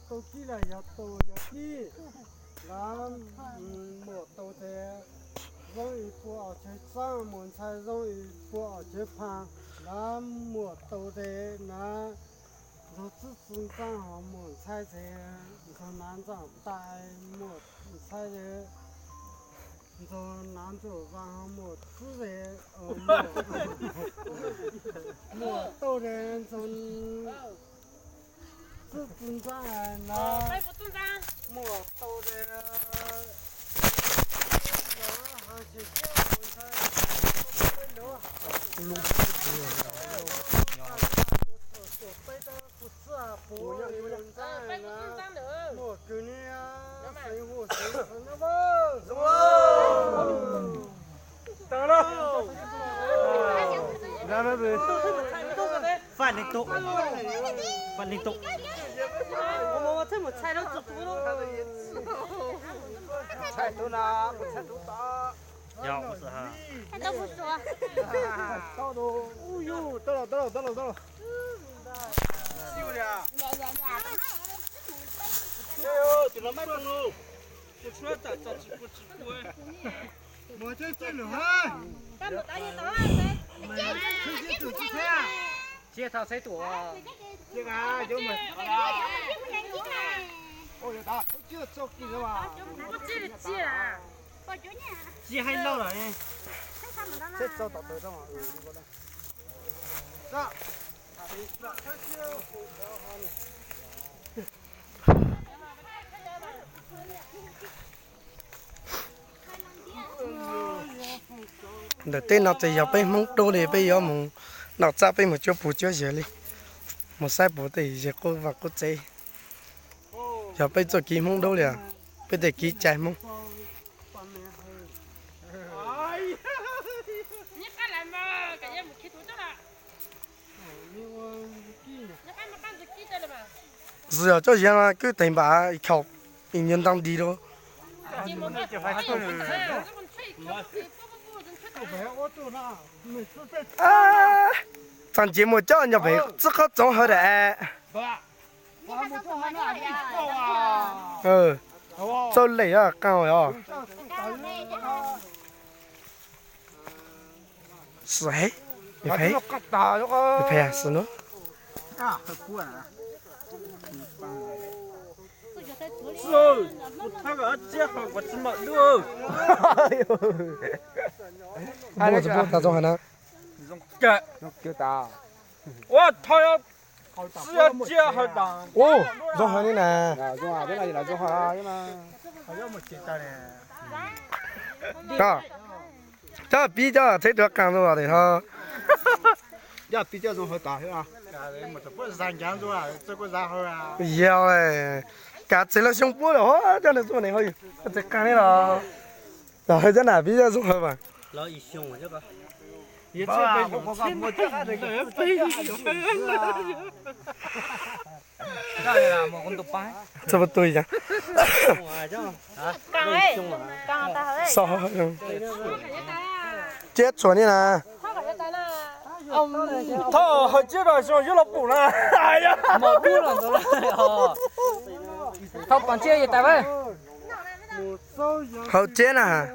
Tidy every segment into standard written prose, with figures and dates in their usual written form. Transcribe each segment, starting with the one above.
tô kia là giờ kia làm một tô thế rồi của chơi sang muốn sai rồi của chơi phang làm một tô thế là rồi tự sang họ muốn sai thế rồi nan chẳng tại một sai thế rồi nan chỗ vàng một thứ thế một tô thế rồi自尊上来呢，莫都的，还是叫我才留。背的不是啊，不要有人在呢，莫给你啊，谁我谁成了不？到了，来来来，饭领导，饭领导。我这么菜都做不了。菜多呢，不菜多大。要不是哈。他都不说。到了，哦呦，到了。秀的。哎呦，就那买中喽，不出来咋吃不哎。我这进了哈。干不打你打啊！这走几菜啊？这套菜多啊。这个就没。哦，有打，就做几个吧。我这里接了。我叫你。鸡还老了呢。这走到头上嘛，你过来。上。đầu tiên nó chỉ giờ bên mông đô thì bây giờ mông nó ra bên một chỗ bù chỗ gì đi một sai bù thì giờ cô và cô chế giờ bây giờ kí mông đô liền bây giờ kí chạy mông giờ cho gì mà cứ tìm bà khẩu nhìn nhân đang đi đó à thằng chị một chỗ nhập về rất khó giống hơn đấy cho lấy à cao rồi sấy你赔啊是喏啊很酷啊是，那个这好我怎么录？我这不打中海呢这就打我他要只要这好打。哦中海的呢啊中华这哪里来中华啊嘛好像没接到呢啊这比较才多干着的哈要比较中好打是吧我这不是三江中啊这个然后啊要嘞cả chỉ là xong bữa rồi cho nên chỗ này hơi cái cái này là rồi cái nào bây giờ xong rồi mà老一凶我这个。也这个我这还这个飞这不对呀少接错你呢他还接着想有了补了，哎呀，没补了都了哦。他帮接也带呗。好接呢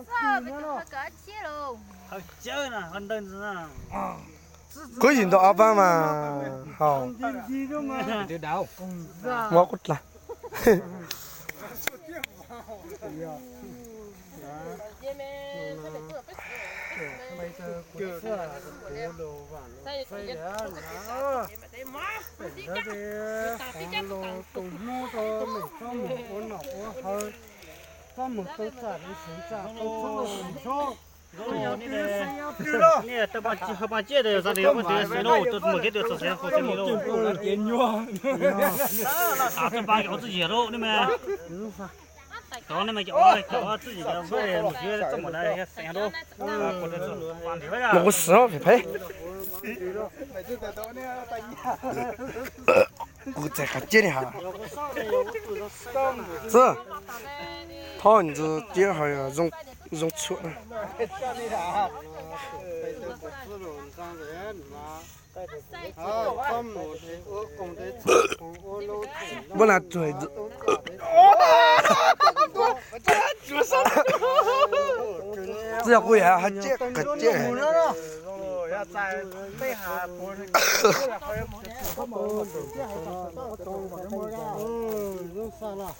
好接呢，很等着呢。có gì đó ba mà hào được đâu quá cút là nè tao bà chia được sao đấy mà thế nó tôi một cái được sao không xem đâu à tao bà có tự己đâu nè mà đó nè mà cho tự己đâu vậy một cái trong một đây xem đâu có được hoàn thì phải à một số phải phải cụ thể cả chết hả giờ thôi giờ chết hay dùng dùng chuột 啊，他们的我讲的我老不拿嘴子。这要贵啊，还这个这。要在背下坡那个，嗯，用啥了？